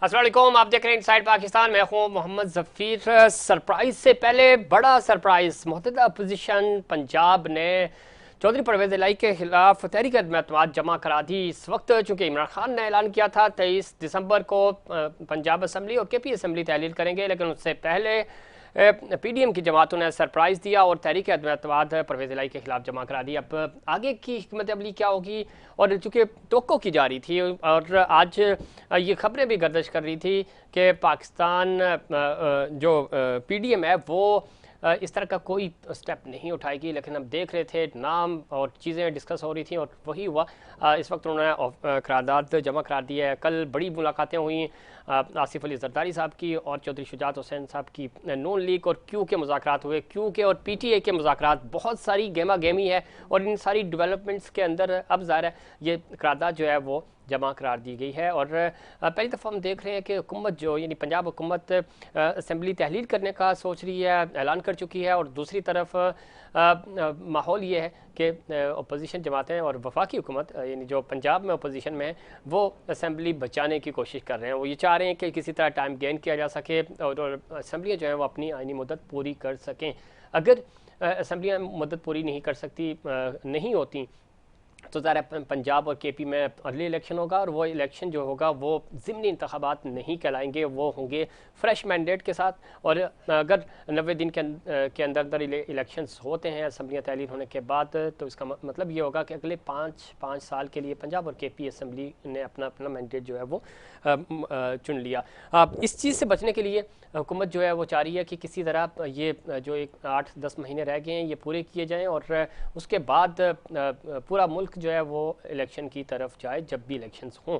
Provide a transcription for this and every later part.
अस्सलाम वालेकुम, आप देख रहे हैं इनसाइड पाकिस्तान। मैं हूं मोहम्मद जफ़ीर। सरप्राइज से पहले बड़ा सरप्राइज, मुतहदा अपोजिशन पंजाब ने चौधरी परवेज़ इलाही के खिलाफ तहरीक अदम-ए-एतमाद जमा करा दी। इस वक्त चूंकि इमरान खान ने ऐलान किया था 23 दिसंबर को पंजाब असम्बली और KP असम्बली तहलील करेंगे, लेकिन उससे पहले PDM की जमातों ने सरप्राइज़ दिया और तहरीक अदम-ए-एतमाद परवेज़ इलाही के खिलाफ जमा करा दी। अब आगे की हिकमत अमली क्या होगी, और चूँकि तवक्को की जा रही थी और आज ये खबरें भी गर्दिश कर रही थी कि पाकिस्तान जो PDM है वो इस तरह का कोई स्टेप नहीं उठाएगी, लेकिन हम देख रहे थे नाम और चीज़ें डिस्कस हो रही थी और वही हुआ। इस वक्त उन्होंने करारदाद जमा करा दी है। कल बड़ी मुलाकातें हुई आसिफ अली जरदारी साहब की और चौधरी शुजात हुसैन साहब की। नून लीग और क्यू के मुज़ाकरात हुए, क्यू के और PTA के मुज़ाकरात। बहुत सारी गेमा गेमी है और इन सारी डेवलपमेंट्स के अंदर अब ज़ाहिर है ये करारदाद जो है वो जमा करार दी गई है। और पहली दफ़ा हम देख रहे हैं कि हुकूमत जो यानी पंजाब हुकूमत असम्बली तहलील करने का सोच रही है, ऐलान कर चुकी है। और दूसरी तरफ माहौल ये है कि अपोजिशन जमातें और वफाकी हुकूमत यानी जो पंजाब में अपोजिशन में है वो असम्बली बचाने की कोशिश कर रहे हैं। वो ये चाह रहे हैं कि किसी तरह टाइम गेन किया जा सके और असम्बलियाँ जो हैं वो अपनी आइनी मुद्दत पूरी कर सकें। अगर असम्बलियाँ मुद्दत पूरी नहीं कर सकती, नहीं होती, तो ज़रा पंजाब और KP में अर्ली इलेक्शन होगा और वो इलेक्शन जो होगा वो ज़िमनी इंतखाबात नहीं कहलाएंगे, वो होंगे फ्रेश मैंडेट के साथ। और अगर 90 दिन के अंदर अंदर इलेक्शंस होते हैं असम्बलियाँ तहलील होने के बाद, तो इसका मतलब ये होगा कि अगले पाँच साल के लिए पंजाब और KP असम्बली ने अपना अपना मैंडेट जो है वो चुन लिया। इस चीज़ से बचने के लिए हुकूमत जो है वो चाह रही है कि किसी तरह ये जो एक 8-10 महीने रह गए हैं ये पूरे किए जाएँ और उसके बाद पूरा मुल्क जो है वो इलेक्शन की तरफ जाए जब भी इलेक्शंस हों।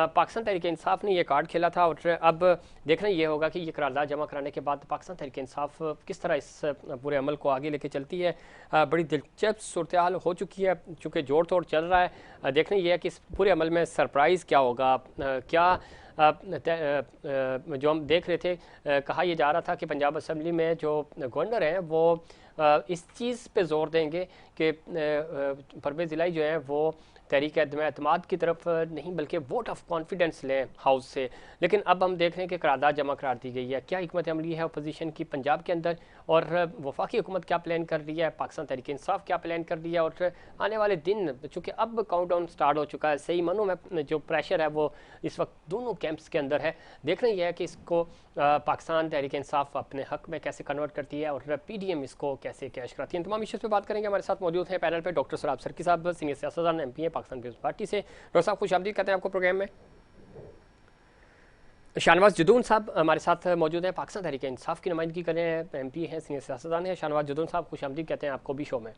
पाकिस्तान तहरीक इंसाफ ने ये कार्ड खेला था और अब देखना ये होगा कि ये करारदाद जमा कराने के बाद पाकिस्तान तहरीक इंसाफ किस तरह इस पूरे अमल को आगे लेके चलती है। बड़ी दिलचस्प सूरत हाल हो चुकी है, चूँकि जोड़ तोड़ चल रहा है। देखना ये है कि इस पूरे अमल में सरप्राइज़ क्या होगा। क्या जो हम देख रहे थे, कहा यह जा रहा था कि पंजाब असम्बली में जो गवर्नर हैं वो इस चीज़ पे जोर देंगे कि परवेज़ इलाही जो है वो तहरीक अदम-ए-एतमाद की तरफ नहीं बल्कि वोट ऑफ कॉन्फिडेंस लें हाउस से। लेकिन अब हम देख रहे हैं कि करारदाद जमा करार दी गई है। क्या हिकमत अमली है अपोजिशन की पंजाब के अंदर, और वफाकी हुकूमत क्या प्लान कर रही है, पाकिस्तान तहरीक इंसाफ क्या प्लान कर रही है। और आने वाले दिन चूँकि अब काउंटडाउन स्टार्ट हो चुका है, सही मानों में जो प्रेशर है वो इस वक्त दोनों कैंप्स के अंदर है। देखना यह है कि इसको पाकिस्तान तहरीक इंसाफ अपने हक में कैसे कन्वर्ट करती है और PDM इसको कैसे कैश कराती है। तमाम इश्यूज़ पे बात करेंगे। हमारे साथ मौजूद हैं पैनल पे डॉक्टर सराब सरकी साहब, सीनियर सियासतदान MP है पाकिस्तान पीपल्स पार्टी से। डॉक्टर साहब खुशामदीद कहते हैं आपको प्रोग्राम में। शाहनवाज जदून साहब हमारे साथ मौजूद हैं, पाकिस्तान तहरीक इंसाफ की नुमाइंदगी कर रहे हैं, MP हैं, सीनियर सियासतदान हैं। शाहनवाज जदून साहब खुशामदीद कहते हैं आपको भी शो में।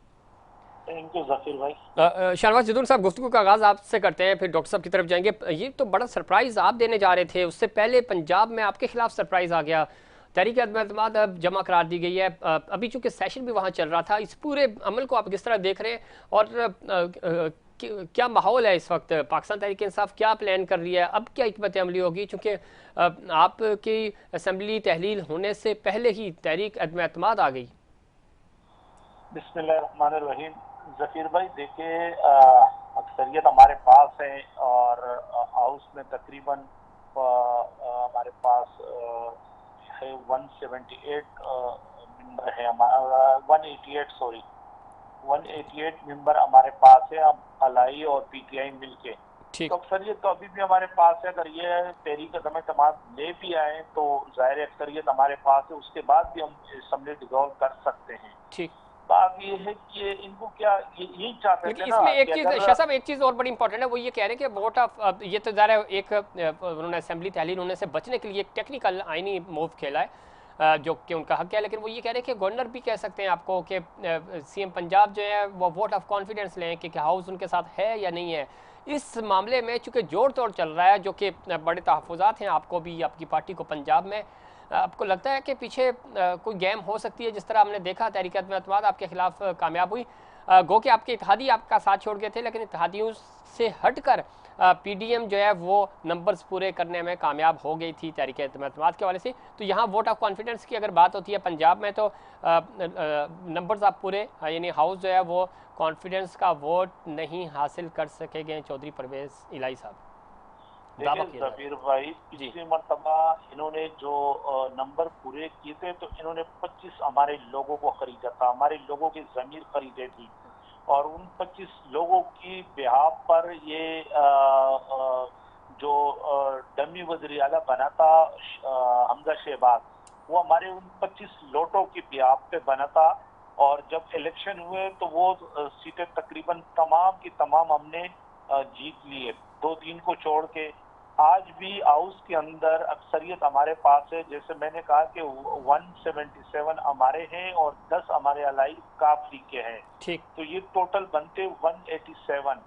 थैंक यू जाकिर भाई। शाहनवाज जदून साहब, गुफ्तगू का आगाज़ आपसे करते हैं, फिर डॉक्टर साहब की तरफ जाएंगे। ये तो बड़ा सरप्राइज़ आप देने जा रहे थे, उससे पहले पंजाब में आपके खिलाफ सरप्राइज़ आ गया। तहरीक अदम-ए-एतमाद अब जमा करार दी गई है। अभी चूँकि सेशन भी वहाँ चल रहा था, इस पूरे अमल को आप किस तरह देख रहे हैं और क्या माहौल है इस वक्त? पाकिस्तान तहरीक इंसाफ क्या प्लान कर रही है, अब क्या हिकमत अमली होगी? चूँकि आपकी असम्बली तहलील होने से पहले ही तहरीक अदम-ए-एतमाद आ गई। बिस्मिल्लाहिर्रहमानिर्रहीम। जकीर भाई देखिए, अक्सरियत हमारे पास है और हाउस में तकरीबन हमारे पास है 178 मेंबर है, हमारा 188 सॉरी 188 मेंबर हमारे पास है। अब अलाई और PTI मिलके तो अक्सरियत तो अभी भी हमारे पास है। अगर ये तहरीक अदम-ए-एतमाद ले भी आए तो जाहिर अक्सरियत हमारे पास है, उसके बाद भी हम असम्बली डिसॉल्व कर सकते हैं। ठीक, बात ये है कि इनको क्या यही चाहते थे ना। इसमें एक चीज़ शाह साहब, एक चीज़ और बड़ी इंपॉर्टेंट है, वो ये कह रहे हैं कि वोट ऑफ, ये तो ज़रा एक उन्होंने असम्बली तहलील होने से बचने के लिए एक टेक्निकल आइनी मूव खेला है जो कि उनका हक है। लेकिन वो ये कह रहे हैं कि गवर्नर भी कह सकते हैं आपको कि CM पंजाब जो है वो वोट ऑफ कॉन्फिडेंस लें कि हाउस उनके साथ है या नहीं है। इस मामले में चूँकि जोड़ तोड़ चल रहा है, जो कि बड़े तहफ़्फ़ुज़ात हैं आपको भी, आपकी पार्टी को पंजाब में, आपको लगता है कि पीछे कोई गेम हो सकती है? जिस तरह हमने देखा तहरीक अदम-ए-एतमाद आपके खिलाफ कामयाब हुई, गो कि आपके इत्तेहादी आपका साथ छोड़ गए थे, लेकिन इत्तेहादियों से हटकर PDM जो है वो नंबर्स पूरे करने में कामयाब हो गई थी तहरीक अदम-ए-एतमाद के हवाले से। तो यहाँ वोट ऑफ कॉन्फिडेंस की अगर बात होती है पंजाब में, तो नंबर्स आप पूरे यानी हाउस जो है वो कॉन्फिडेंस का वोट नहीं हासिल कर सकेंगे चौधरी परवेज़ इलाही साहब। दावा देखिए किया जा रहा जफीर भाई, है जी। पिछली मरतबा इन्होंने जो नंबर पूरे किए थे तो इन्होंने 25 हमारे लोगों को खरीदा था, हमारे लोगों की जमीर खरीदे थी, और उन 25 लोगों की बिहाफ पर ये जो डमी वज़ीर आला बना था हमजा शहबाज, वो हमारे उन 25 लोटों की बिहाफ पे बना था। और जब इलेक्शन हुए तो वो सीटें तकरीबन तमाम की तमाम हमने जीत लिए, 2-3 को छोड़ के। आज भी हाउस के अंदर अक्सरियत हमारे पास है, जैसे मैंने कहा कि 177 हमारे हैं और 10 हमारे अलाई काफ लीग के हैं, ठीक। तो ये टोटल बनते 187।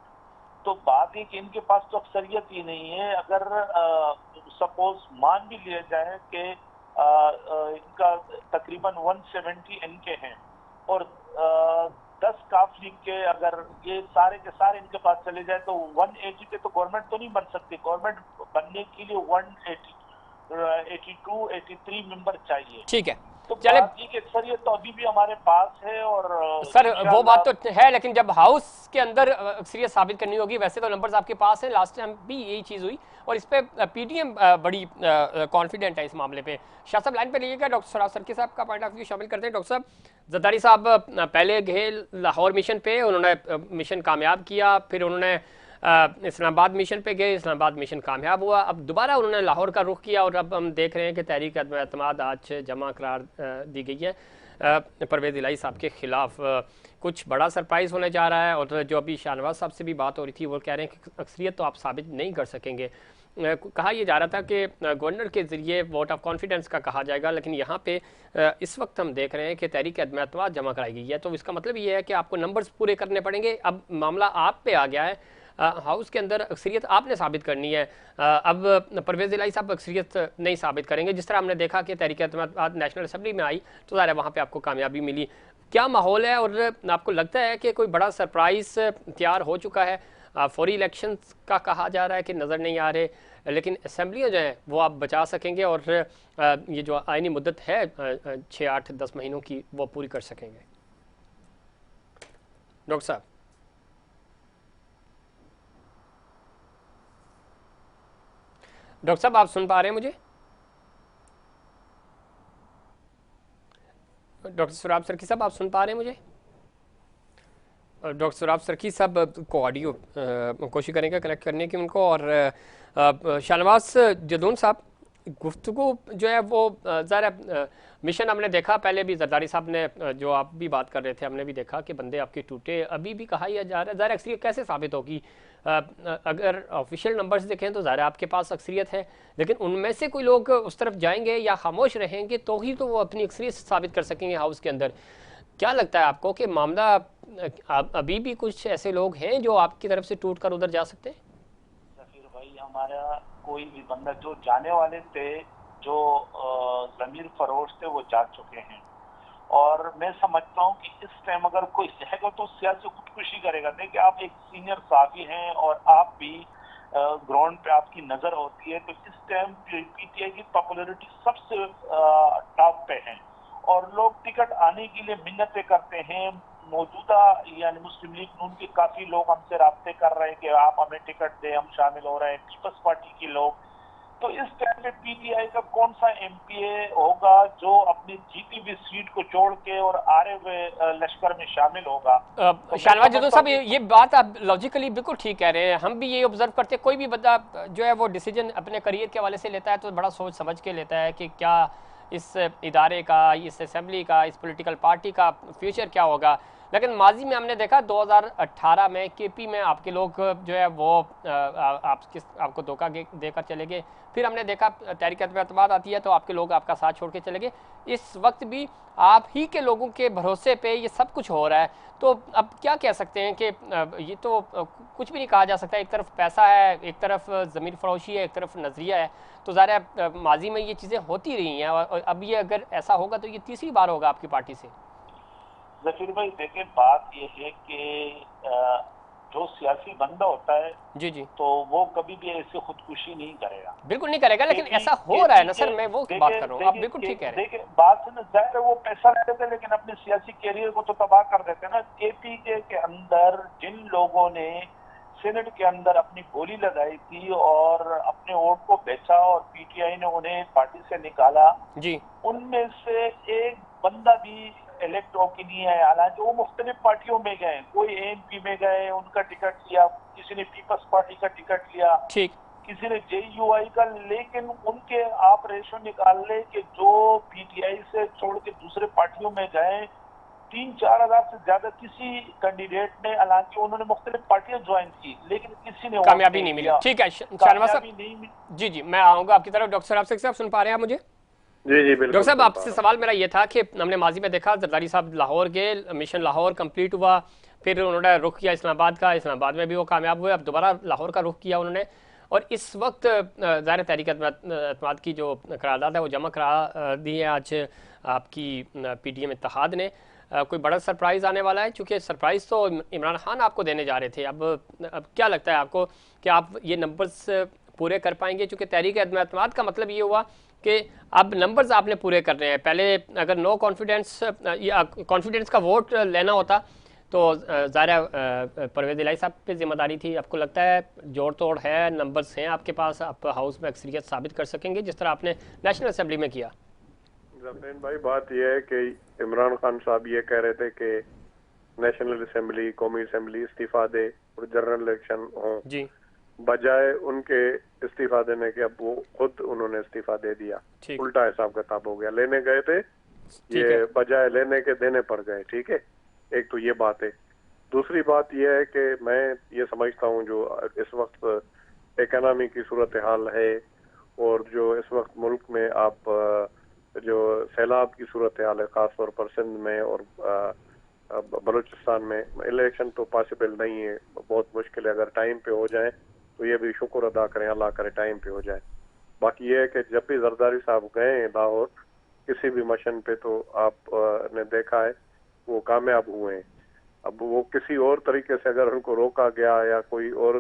तो बात है कि इनके पास तो अक्सरियत ही नहीं है। अगर सपोज मान भी लिया जाए कि इनका तकरीबन 170 इनके हैं और 10 काफ लीग के, अगर ये सारे के सारे इनके पास चले जाए तो 180 पे तो गवर्नमेंट तो नहीं बन सकती। गवर्नमेंट बनने के लिए 182 83 मेंबर चाहिए। ठीक है, तो चले बात की अक्सरियत तो अभी भी हमारे पास है। और सर वो बात इंशाल्लाह तो है, लेकिन जब हाउस के अंदर अक्सरियत साबित करनी होगी, वैसे तो नंबर्स आपके पास हैं, लास्ट टाइम भी यही चीज़ हुई और इस पे पीडीएम बड़ी कॉन्फिडेंट है इस मामले पे। शाह साहब लाइन पे रहिएगा, डॉक्टर सराफ सरकी साहब का पॉइंट ऑफ व्यू शामिल करते हैं। डॉक्टर साहब, जरदारी साहब पहले गए लाहौर मिशन पे, उन्होंने मिशन कामयाब किया, फिर उन्होंने इस्लामाबाद मिशन पे गए, इस्लामाबाद मिशन कामयाब हुआ, अब दोबारा उन्होंने लाहौर का रुख किया और अब हम देख रहे हैं कि तहरीक एतमाद आज जमा करार दी गई है परवेज़ इलाही साहब के खिलाफ। कुछ बड़ा सरप्राइज़ होने जा रहा है। और जो अभी शाहनवाज साहब से भी बात हो रही थी, वो कह रहे हैं कि अक्सरियत तो आप साबित नहीं कर सकेंगे। कहा यह जा रहा था कि गवर्नर के ज़रिए वोट ऑफ कॉन्फिडेंस का कहा जाएगा, लेकिन यहाँ पे इस वक्त हम देख रहे हैं कि तहरीक एतमाद जमा कराई गई है, तो इसका मतलब ये है कि आपको नंबर्स पूरे करने पड़ेंगे। अब मामला आप पे आ गया है, हाउस के अंदर अक्सरियत आपने साबित करनी है। अब परवेज़ इलाही साहब अक्सरियत नहीं साबित करेंगे, जिस तरह हमने देखा कि तहरीक एतमाद नेशनल असम्बली में आई तो ज़ाहिर है वहाँ पे आपको कामयाबी मिली। क्या माहौल है और आपको लगता है कि कोई बड़ा सरप्राइज़ तैयार हो चुका है? फौरी इलेक्शंस का कहा जा रहा है कि नज़र नहीं आ रहे, लेकिन असम्बलियाँ जो हैं वो आप बचा सकेंगे और ये जो आइनी मुद्दत है 6, 8, 10 महीनों की, वो पूरी कर सकेंगे। डॉक्टर साहब, डॉक्टर साहब आप सुन पा रहे हैं मुझे? डॉक्टर सुराब सरकी साहब आप सुन पा रहे हैं मुझे? डॉक्टर सुराब सरकी साहब को ऑडियो कोशिश करेंगे कनेक्ट करने की उनको। और शाहनवाज जदून साहब, गुफ्तगू जो है वो ज़रा मिशन हमने देखा, पहले भी जरदारी साहब ने जो आप भी बात कर रहे थे, हमने भी देखा कि बंदे आपके टूटे। अभी भी कहा यह जा रहा है, ज़ाहिर अक्सरियत कैसे साबित होगी? अगर ऑफिशियल नंबर्स देखें तो ज़ाहिर आपके पास अक्सरियत है, लेकिन उनमें से कोई लोग उस तरफ जाएंगे या खामोश रहेंगे तो ही तो वो अपनी अक्सरियत साबित कर सकेंगे हाउस के अंदर। क्या लगता है आपको कि मामला अभी भी कुछ ऐसे लोग हैं जो आपकी तरफ से टूट कर उधर जा सकते हैं? जफीर भाई, हमारा कोई भी बंदा, जो जाने वाले थे, जो जमीर फरोश थे, वो जा चुके हैं। और मैं समझता हूँ कि इस टाइम अगर कोई रहेगा तो सियासी खुदकुशी करेगा। देखिए, आप एक सीनियर साथी हैं और आप भी ग्राउंड पे आपकी नजर होती है, तो इस टाइम पीटीआई की पॉपुलैरिटी सबसे टॉप पे है और लोग टिकट आने के लिए मिन्नतें करते हैं। मौजूदा यानी मुस्लिम लीग नून के काफी लोग हमसे राब्ते कर रहे हैं कि आप हमें टिकट दें, हम शामिल हो रहे हैं, पीपल्स पार्टी के लोग। तो इस टाइम पे पीटीआई का कौन सा एमपीए होगा जो अपनी जीती हुई सीट को छोड़ के और आ रहे हुए लश्कर में शामिल होगा? तो शाहनवाज जदून साहब, ये बात आप लॉजिकली बिल्कुल ठीक कह रहे हैं। हम भी ये ऑब्जर्व करते हैं, कोई भी बंदा जो है वो डिसीजन अपने करियर के हवाले से लेता है तो बड़ा सोच समझ के लेता है कि क्या इस इदारे का, इस असेंबली का, इस पॉलिटिकल पार्टी का फ्यूचर क्या होगा। लेकिन माजी में हमने देखा 2018 में केपी में आपके लोग जो है वो आपको धोखा देकर चले गए। फिर हमने देखा तहरीक एतमाद आती है तो आपके लोग आपका साथ छोड़ के चले गए। इस वक्त भी आप ही के लोगों के भरोसे पे ये सब कुछ हो रहा है। तो अब क्या कह सकते हैं कि ये तो कुछ भी नहीं कहा जा सकता। एक तरफ पैसा है, एक तरफ ज़मीर फरोशी है, एक तरफ नज़रिया है। तो ज़ाहिर माजी में ये चीज़ें होती रही हैं और अब ये अगर ऐसा होगा तो ये तीसरी बार होगा आपकी पार्टी से। जफीर भाई, देखिए, बात ये है कि जो सियासी बंदा होता है जी जी, तो वो कभी भी ऐसे खुदकुशी नहीं करेगा। बिल्कुल नहीं करेगा, लेकिन ऐसा हो रहा है ना सर, मैं वो बात कर रहा हूँ, आप बिल्कुल ठीक कह रहे हैं। देखिए, बात है ना, जाहिर है वो पैसा लेते थे लेकिन अपने सियासी कैरियर को तो तबाह कर देते हैं ना। केपी के अंदर जिन लोगों ने सेनेट के अंदर अपनी बोली लगाई थी और अपने वोट को बेचा और पीटीआई ने उन्हें पार्टी से निकाला, जी उनमें से एक बंदा भी इलेक्ट होके नहीं है। हालांकि वो मुख्तलिफ पार्टियों में गए, कोई एएनपी में गए, उनका टिकट लिया, किसी ने पीपल्स पार्टी का टिकट लिया, ठीक, किसी ने जेयूआई का, लेकिन उनके आप रेशो निकाल ले कि जो पीटीआई से छोड़ के दूसरे पार्टियों में गए 3-4 हजार से ज्यादा किसी कैंडिडेट ने, हालांकि उन्होंने मुख्तलिफ पार्टियां ज्वाइन की, लेकिन किसी ने कामयाबी नहीं मिली। ठीक है शाहनवाज साहब, जी जी मैं आऊंगा आपकी तरफ। डॉक्टर साहब सुन पा रहे हैं मुझे? जी जी बिल्कुल। डॉक्टर साहब आपसे सवाल मेरा ये था कि हमने माजी में देखा जरदारी साहब लाहौर गए, मिशन लाहौर कंप्लीट हुआ, फिर उन्होंने रुख किया इस्लामाबाद का, इस्लामाबाद में भी वो कामयाब हुए, अब दोबारा लाहौर का रुख किया उन्होंने, और इस वक्त ज़ाहिर तहरीक एतमाद की जो करारदाद है वो जमा करा दी है आज आपकी पीटीएम इत्तेहाद ने। कोई बड़ा सरप्राइज़ आने वाला है? चूँकि सरप्राइज़ तो इमरान खान आपको देने जा रहे थे, अब क्या लगता है आपको कि आप ये नंबर्स पूरे कर पाएंगे? चूँकि तहरीक एतमाद का मतलब ये हुआ कि अब नंबर्स आपने पूरे करने हैं। पहले अगर नो कॉन्फिडेंस या कॉन्फिडेंस का वोट लेना होता तो ज़ाहिर परवेज़ इलाही साहब पे जिम्मेदारी थी। आपको लगता है जोड़ तोड़ है, नंबर्स हैं आपके पास, आप हाउस में अक्सरियत साबित कर सकेंगे जिस तरह आपने नेशनल असेंबली में किया? जफरीन भाई, बात यह है कि इमरान खान साहब ये कह रहे थे कि नेशनल असेंबली, कौमी असेंबली इस्तीफा दे और जनरल इलेक्शन हो, जी, बजाय उनके इस्तीफा देने के अब वो खुद उन्होंने इस्तीफा दे दिया। उल्टा हिसाब किताब हो गया, लेने गए थे ये बजाय लेने के देने पड़ गए। ठीक है, एक तो ये बात है। दूसरी बात यह है कि मैं ये समझता हूँ जो इस वक्त इकोनॉमी की सूरत हाल है और जो इस वक्त मुल्क में आप जो सैलाब की सूरत हाल है, खासतौर पर सिंध में और बलूचिस्तान में, इलेक्शन तो पॉसिबल नहीं है, बहुत मुश्किल है। अगर टाइम पे हो जाए तो ये भी शुक्र अदा करें, अल्लाह करे टाइम पे हो जाए। बाकी ये है कि जब भी जरदारी साहब गए लाहौर किसी भी मिशन पे तो आप ने देखा है वो कामयाब हुए हैं। अब वो किसी और तरीके से अगर उनको रोका गया या कोई और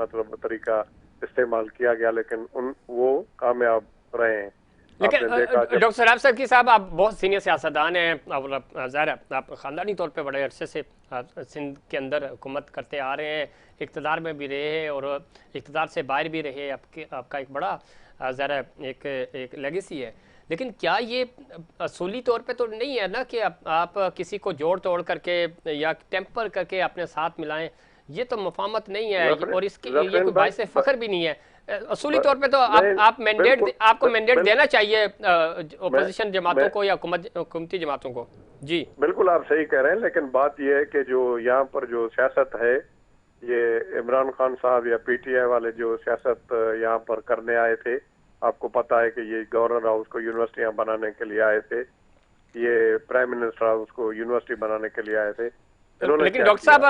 मतलब तरीका इस्तेमाल किया गया, लेकिन वो कामयाब रहे हैं। लेकिन डॉक्टर सराब साहब की साहब आप बहुत सीनियर सियासतदान हैं और ज़ाहिर आप ख़ानदानी तौर पे बड़े अरसे से सिंध के अंदर हुकूमत करते आ रहे हैं, इक़्तिदार में भी रहे हैं और इक़्तिदार से बाहर भी रहे, आपका एक बड़ा ज़ाहिर एक लेगेसी है। लेकिन क्या ये असूली तौर पे तो नहीं है ना कि आप किसी को जोड़ तोड़ करके या टेम्पर करके अपने साथ मिलाएं? ये तो मुफाहमत नहीं है और इसके ये कोई बाइस फ़ख्र भी नहीं है। असूली तौर पे तो आपको मैंडेट देना चाहिए अपोजिशन जमातों को या हुकूमती जमातों को। जी बिल्कुल आप सही कह रहे हैं, लेकिन बात यह है कि जो यहाँ पर जो सियासत है, ये इमरान खान साहब या पीटीआई वाले जो सियासत यहाँ पर करने आए थे, आपको पता है कि ये गवर्नर हाउस को यूनिवर्सिटियां बनाने के लिए आए थे, ये प्राइम मिनिस्टर हाउस को यूनिवर्सिटी बनाने के लिए आए थे। लेकिन डॉक्टर साहब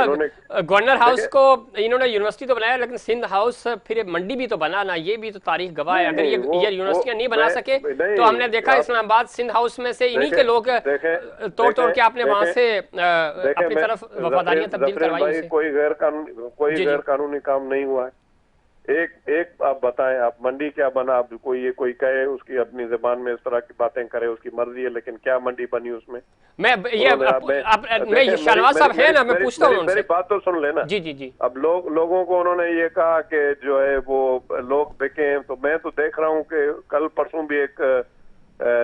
गवर्नर हाउस को इन्होंने यूनिवर्सिटी तो बनाया, लेकिन सिंध हाउस फिर मंडी भी तो बना ना, ये भी तो तारीख गवाह है। अगर ये यूनिवर्सिटियां नहीं बना सके तो हमने देखा इस्लामाबाद सिंध हाउस में से इन्हीं के लोग तोड़ तोड़ के आपने वहां से अपनी तरफ वफादारियां तब्दील करवाई। कोई गैर कानूनी काम नहीं हुआ है। एक आप बताएं, आप मंडी क्या बना? आप कोई कहे उसकी अपनी जुबान में इस तरह की बातें करे, उसकी मर्जी है, लेकिन क्या मंडी बनी उसमें? मैं शाहनवाज साहब है ना, मैं पूछता हूं मेरी बात तो सुन लेना। जी जी जी। अब लोगों को उन्होंने ये कहा कि जो है वो लोग बिके हैं, तो मैं तो देख रहा हूँ कि कल परसों भी एक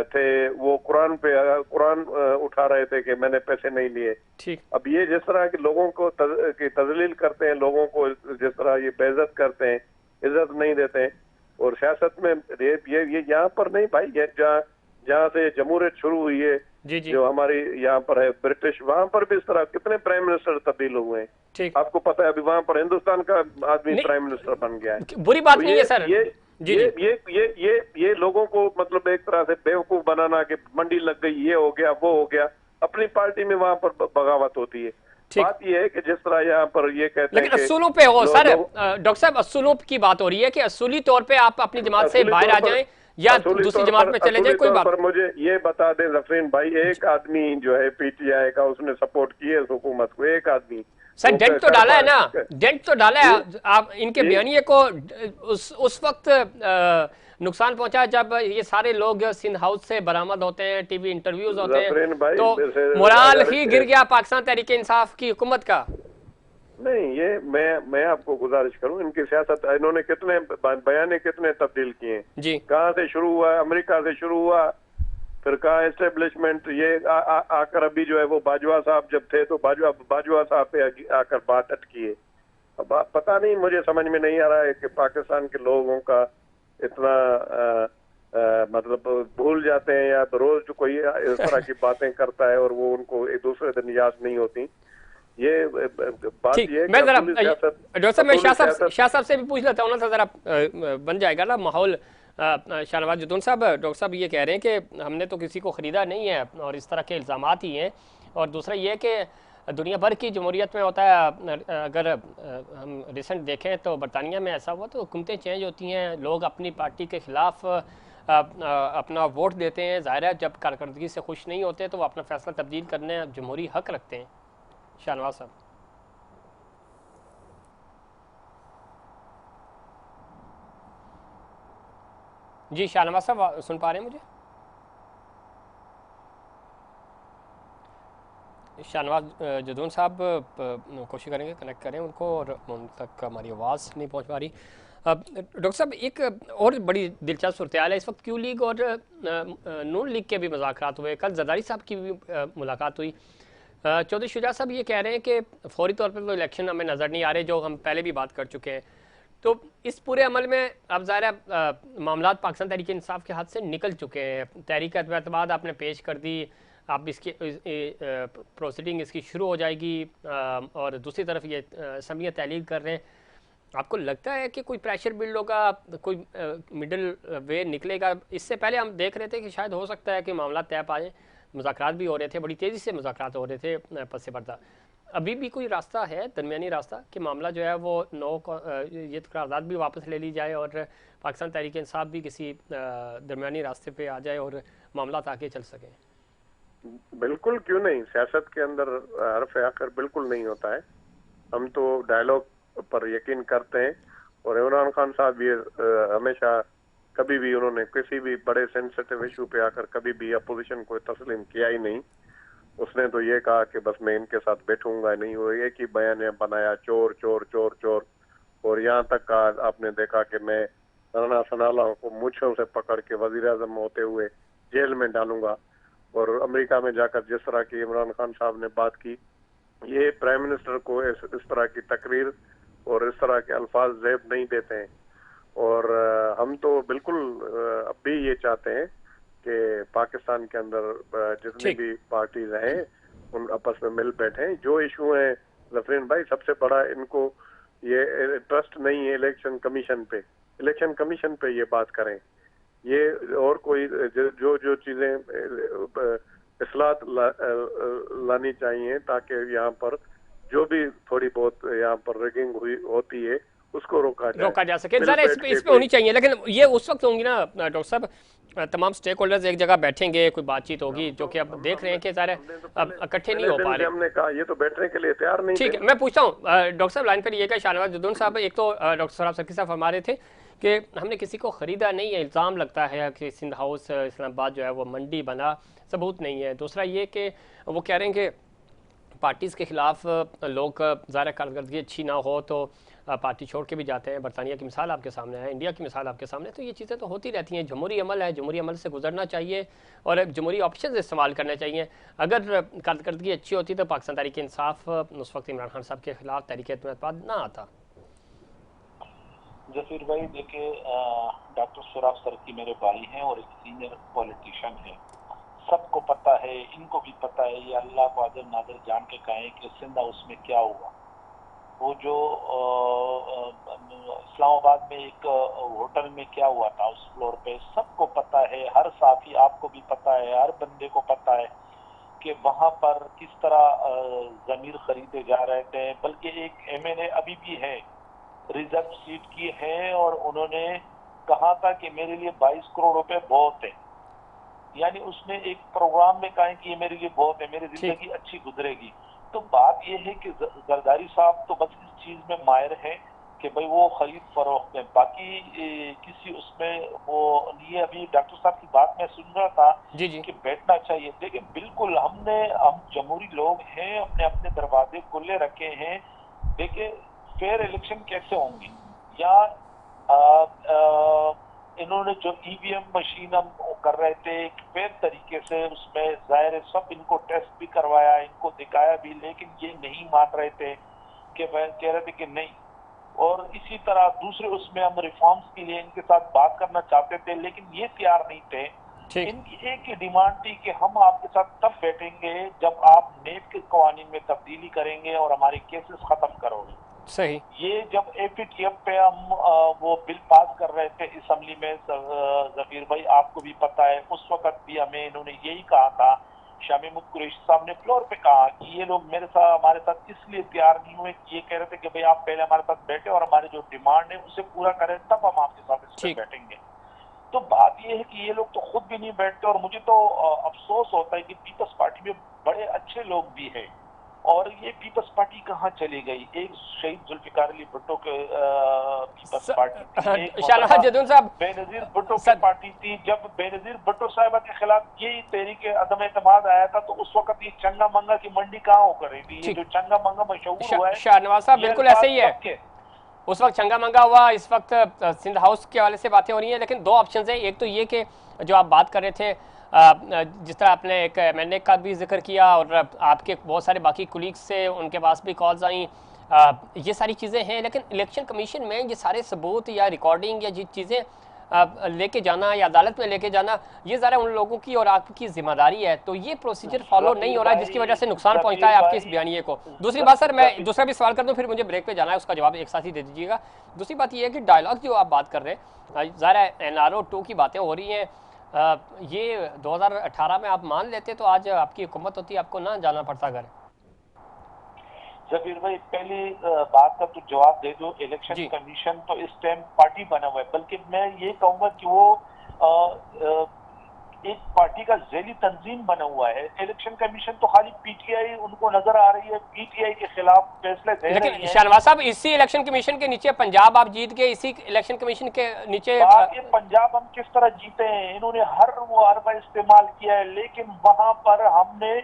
थे वो कुरान उठा रहे थे कि मैंने पैसे नहीं लिए। ठीक। अब ये जिस तरह के लोगों को तजलील करते हैं, लोगों को जिस तरह ये बेइज्जत करते हैं, इज्जत नहीं देते हैं, और सियासत में ये यहाँ पर नहीं भाई, जहाँ से जमहूरियत शुरू हुई है, जी जी, जो हमारी यहाँ पर है ब्रिटिश, वहाँ पर भी इस तरह कितने प्राइम मिनिस्टर तब्दील हुए हैं। आपको पता है अभी वहाँ पर हिंदुस्तान का आदमी प्राइम मिनिस्टर बन गया है। बुरी बात नहीं है सर। ये लोगों को मतलब एक तरह से बेवकूफ बनाना कि मंडी लग गई, ये हो गया वो हो गया, अपनी पार्टी में वहाँ पर बगावत होती है। बात ये है कि जिस तरह यहाँ पर ये कहते हैं, लेकिन असूलों पे हो सर, डॉक्टर साहब असूलों की बात हो रही है कि असूली तौर पे आप अपनी जमात से बाहर आ जाएं या दूसरी जमात में चले जाएं, कोई बात। पर मुझे ये बता दें जफरीन भाई, एक आदमी जो है पीटीआई का उसने सपोर्ट किया इस हुकूमत को, एक आदमी सर डेंट तो डाला है ना, डेंट तो डाला है। आप इनके बयानिए को उस वक्त नुकसान पहुंचा जब ये सारे लोग सिंध हाउस से बरामद होते हैं, टीवी इंटरव्यूज होते हैं, तो मोराल ही गिर गया पाकिस्तान तहरीक इंसाफ की हुकूमत का। नहीं, ये मैं आपको गुजारिश करूं, इनकी सियासत, इन्होंने कितने बयाने कितने तब्दील किए जी। कहाँ से शुरू हुआ, अमेरिका से शुरू हुआ, फिर कहाँ एस्टेब्लिशमेंट, ये आकर अभी जो है वो बाजवा साहब जब थे तो बाजवा साहब पे आकर बात अटकी है। अब पता नहीं, मुझे समझ में नहीं आ रहा है कि पाकिस्तान के लोगों का इतना मतलब भूल जाते हैं या रोज जो कोई इस तरह की बातें करता है और वो उनको एक दूसरे दिन याद नहीं होती। ये बात ये मैं जरा डॉक्टर साहब, मैं शाह साहब से भी पूछ लेता हूँ ना, तो जरा बन जाएगा ना माहौल। शाहनवाज जदून साहब, डॉक्टर साहब ये कह रहे हैं कि हमने तो किसी को ख़रीदा नहीं है और इस तरह के इल्ज़ामात ही हैं। और दूसरा ये कि दुनिया भर की जमहूरियत में होता है, अगर हम रिसेंट देखें तो बरतानिया में ऐसा हुआ तो हुकूमतें चेंज होती हैं, लोग अपनी पार्टी के ख़िलाफ़ अपना वोट देते हैं। ज़ाहिर है जब कारकर्दगी से खुश नहीं होते तो वो अपना फ़ैसला तब्दील करने जमहूरी हक रखते हैं। शाहनवाज साहब। जी शाहनवाज साहब, सुन पा रहे हैं मुझे? शाहनवाज जदून साहब, कोशिश करेंगे कनेक्ट करें उनको, और उन तक हमारी आवाज़ नहीं पहुंच पा रही। डॉक्टर साहब, एक और बड़ी दिलचस्प सूरत हाल है इस वक्त। क्यू लीग और नून लीग के भी मुज़ाकरात हुए, कल जरदारी साहब की भी मुलाकात हुई। चौधरी शुजा साहब ये कह रहे हैं कि फौरी तौर पर तो इलेक्शन हमें नज़र नहीं आ रहे, जो हम पहले भी बात कर चुके हैं। तो इस पूरे अमल में अब ज़ाहिर है मामला पाकिस्तान तहरीक इंसाफ के हाथ से निकल चुके हैं। तहरीक एतमाद आपने पेश कर दी, अब इसकी प्रोसीडिंग इसकी शुरू हो जाएगी, और दूसरी तरफ ये असम्बलियाँ तहलील कर रहे हैं। आपको लगता है कि कोई प्रेशर बिल्ड होगा, कोई मिडल वे निकलेगा? इससे पहले हम देख रहे थे कि शायद हो सकता है कि मामला तय पा जाए, मुज़ाकरात भी हो रहे थे, बड़ी तेज़ी से मुज़ाकरात हो रहे थे पस पर्दा। अभी भी कोई रास्ता है, दरमियानी रास्ता, कि मामला जो है वो ये करारदाद भी वापस ले ली जाए और पाकिस्तान तहरीक इंसाफ भी किसी दरमियानी रास्ते पे आ जाए और मामला आगे चल सके? बिल्कुल, क्यों नहीं। सियासत के अंदर हरफ आखिर बिल्कुल नहीं होता है। हम तो डायलॉग पर यकीन करते हैं, और इमरान खान साहब ये हमेशा कभी भी उन्होंने किसी भी बड़े सेंसिटिव इशू पे आकर कभी भी अपोजिशन को तस्लीम किया ही नहीं। उसने तो ये कहा कि बस मैं इनके साथ बैठूंगा नहीं, वो एक ही बयान बनाया, चोर चोर चोर चोर। और यहाँ तक कहा आपने देखा कि मैं राना सनाला को मूंछों से पकड़ के वजीर आजम होते हुए जेल में डालूंगा। और अमेरिका में जाकर जिस तरह की इमरान खान साहब ने बात की, ये प्राइम मिनिस्टर को इस तरह की तकरीर और इस तरह के अल्फाज ज़ेब नहीं देते हैं। और हम तो बिल्कुल अब भी ये चाहते हैं कि पाकिस्तान के अंदर जितनी भी पार्टीज हैं उन आपस में मिल बैठे। जो इशू है जफरीन भाई, सबसे बड़ा इनको ये ट्रस्ट नहीं है इलेक्शन कमीशन पे। इलेक्शन कमीशन पे ये बात करें, ये और कोई जो जो चीजें इस्लाहत लानी चाहिए ताकि यहाँ पर जो भी थोड़ी बहुत यहाँ पर रिगिंग हुई होती है उसको रोका जा सके। जरा इस पे होनी चाहिए, लेकिन ये उस वक्त होंगी ना डॉक्टर साहब, तमाम स्टेक होल्डर्स एक जगह बैठेंगे, कोई बातचीत होगी, जो कि अब देख रहे हैं कि सारे अब इकट्ठे नहीं हो पा रहे। हमने कहा ये तो बैठने के लिए तैयार नहीं। ठीक है, मैं पूछता हूँ डॉक्टर साहब, लाइन पर ये क्या शाहनवाज जदून साहब, एक तो डॉक्टर सराफ सर्की साहब फरमा रहे थे कि हमने किसी को ख़रीदा नहीं है, इल्ज़ाम लगता है कि सिंध हाउस इस्लामाबाद जो है वो मंडी बना, सबूत नहीं है। दूसरा ये कि वो कह रहे हैं कि पार्टीज़ के ख़िलाफ़ लोग ज़ाहिर कारकर्दगी अच्छी ना हो तो पार्टी छोड़ के भी जाते हैं। बरतानिया की मिसाल आपके सामने है, इंडिया की मिसाल आपके सामने, तो ये चीज़ें तो होती रहती हैं। जमहूरी अमल है, जमहूरी अमल से गुजरना चाहिए और जमहूरी ऑप्शन इस्तेमाल करने चाहिए। अगर कारकर्दगी अच्छी होती तो पाकिस्तान तहरीक इंसाफ उस वक्त इमरान खान साहब के खिलाफ तहरीक एतमाद ना आता। जफीर भाई देखिए, डॉक्टर सराफ सर्की मेरे भाई हैं और एक सीनियर पॉलिटिशियन है। सबको पता है, इनको भी पता है, ये अल्लाह को आदर नादर जान के कहें कि सिंध हाउस में क्या हुआ। वो जो इस्लामाबाद में एक होटल में क्या हुआ था उस फ्लोर पे, सबको पता है। हर साथी, आपको भी पता है, हर बंदे को पता है कि वहां पर किस तरह जमीर खरीदे जा रहे थे। बल्कि एक एमएलए अभी भी है, रिजर्व सीट की है, और उन्होंने कहा था कि मेरे लिए 22 करोड़ रुपए बहुत है। यानी उसने एक प्रोग्राम में कहा कि ये मेरे लिए बहुत है, मेरी जिंदगी अच्छी गुजरेगी। तो बात ये है कि जरदारी साहब तो बस इस चीज में माहिर है कि भाई वो खरीद फरोख्त है, बाकी किसी उसमें वो ये। अभी डॉक्टर साहब की बात मैं सुन रहा था जी। कि बैठना चाहिए। देखिए बिल्कुल, हम जमहूरी लोग हैं, अपने अपने दरवाजे खुले रखे हैं। देखिए फेयर इलेक्शन कैसे होंगे, या इन्होंने जो ईवीएम मशीन हम कर रहे थे फेयर तरीके से, उसमें जाहिर है सब इनको टेस्ट भी करवाया, इनको दिखाया भी, लेकिन ये नहीं मान रहे थे कि कह रहे थे कि नहीं। और इसी तरह दूसरे उसमें हम रिफॉर्म्स के लिए इनके साथ बात करना चाहते थे, लेकिन ये तैयार नहीं थे। इनकी एक ही डिमांड थी कि हम आपके साथ तब बैठेंगे जब आप नेब के कवानीन में तब्दीली करेंगे और हमारे केसेस खत्म करोगे। सही। ये जब एपीटीएफ पे हम वो बिल पास कर रहे थे असम्बली में, जफीर भाई आपको भी पता है, उस वक्त भी हमें इन्होंने यही कहा था, शामीम कुरैशी साहब ने फ्लोर पे कहा कि ये लोग हमारे साथ इसलिए तैयार नहीं हुए कि ये कह रहे थे कि भाई आप पहले हमारे साथ बैठे और हमारे जो डिमांड है उसे पूरा करें, तब हम आपके साथ इस पे बैठेंगे। तो बात ये है कि ये लोग तो खुद भी नहीं बैठते, और मुझे तो अफसोस होता है कि पीपल्स पार्टी में बड़े अच्छे लोग भी हैं, और ये पीपल्स पार्टी कहाँ चली गई। एक शहीद जुल्फिकार अली भुट्टो के पीपल्स पार्टी थी, बेनजीर भुट्टो की पार्टी थी। जब बेनजीर भुट्टो साहिबा के खिलाफ ये तहरीक अदम एतमाद आया था, तो उस वक्त ये चंगा मंगा की मंडी कहाँ होकर रही थी। ये जो चंगा मंगा मशहूर हुआ है, शाहनवाज साहब बिल्कुल ऐसे ही है, उस वक्त चंगा मंगा हुआ, इस वक्त सिंध हाउस के हवाले से बातें हो रही हैं। लेकिन दो ऑप्शन है, एक तो ये कि जो आप बात कर रहे थे, जिस तरह आपने एक एमएनए का भी जिक्र किया और आपके बहुत सारे बाकी कुलीग्स से उनके पास भी कॉल्स आई, ये सारी चीज़ें हैं। लेकिन इलेक्शन कमीशन में ये सारे सबूत या रिकॉर्डिंग या ये चीज़ें लेके जाना या अदालत में लेके जाना, ये ज़रा उन लोगों की और आपकी जिम्मेदारी है। तो ये प्रोसीजर फॉलो नहीं हो रहा है, जिसकी वजह से नुकसान पहुंचता है आपके इस बयानिए को। दूसरी बात सर, मैं दूसरा भी सवाल कर दूं, फिर मुझे ब्रेक पे जाना है, उसका जवाब एक साथ ही दे दीजिएगा। दूसरी बात ये है कि डायलॉग जो आप बात कर रहे हैं, ज़रा NRO 2 की बातें हो रही हैं, ये 2018 में आप मान लेते तो आज आपकी हुकूमत होती, आपको ना जाना पड़ता घर। जबीर भाई पहली बात का तो जवाब दे दो, इलेक्शन कमीशन तो इस टाइम पार्टी बना हुआ है, बल्कि मैं ये कहूंगा कि वो एक पार्टी का ज़ैली तंजीम बना हुआ है। इलेक्शन कमीशन तो खाली पीटीआई उनको नजर आ रही है, पीटीआई के खिलाफ फैसले दे रही है। लेकिन शाहनवाज साहब, इसी इलेक्शन कमीशन के नीचे पंजाब आप जीत गए, इसी इलेक्शन कमीशन के नीचे पंजाब हम किस तरह जीते हैं, इन्होंने हर वो अरबा इस्तेमाल किया है, लेकिन वहां पर हमने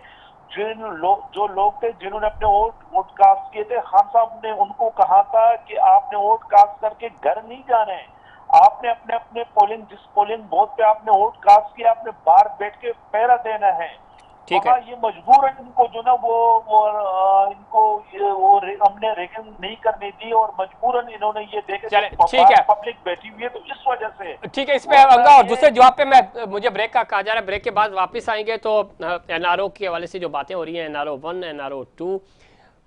जो लोग थे जिन्होंने अपने वोट कास्ट किए थे, खान साहब ने उनको कहा था कि आपने वोट कास्ट करके घर नहीं जाना है, आपने अपने अपने जिस पोलिंग बूथ पे आपने वोट कास्ट किया, आपने बाहर बैठ के पहरा देना है। ठीक है, ये मजबूर है इनको जो ना वो हमने रेगन नहीं करने दी, और मजबूरन इन्होंने ये देखे पब्लिक बैठी हुई है, तो इस वजह से। ठीक है, इसमें आऊंगा, और दूसरे जवाब पे मैं मुझे ब्रेक का कहा जा रहा है, ब्रेक के बाद वापस आएंगे। तो NRO के हवाले से जो बातें हो रही हैं, NRO 1, NRO 2,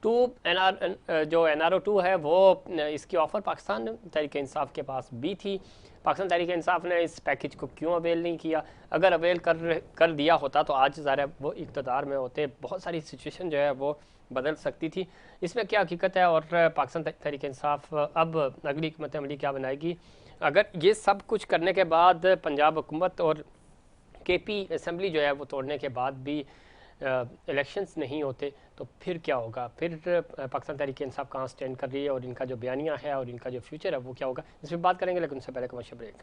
जो NRO 2 है वो इसकी ऑफर पाकिस्तान तहरीक इंसाफ के पास भी थी। पाकिस्तान तहरीक इंसाफ ने इस पैकेज को क्यों अवेल नहीं किया? अगर अवेल कर दिया होता तो आज ज़रा वो इक़्तिदार में होते, बहुत सारी सिचुएशन जो है वो बदल सकती थी। इसमें क्या हकीकत है, और पाकिस्तान तहरीक इंसाफ अब अगली हिकमत अमली क्या बनाएगी? अगर ये सब कुछ करने के बाद पंजाब हुकूमत और KP असम्बली जो है वो तोड़ने के बाद भी इलेक्शंस नहीं होते, तो फिर क्या होगा? फिर पाकिस्तान तहरीक इंसाफ कहाँ स्टैंड कर रही है, और इनका जो बयानिया है और इनका जो फ्यूचर है वो क्या होगा, इस पर बात करेंगे। लेकिन उससे पहले कमर्शियल ब्रेक।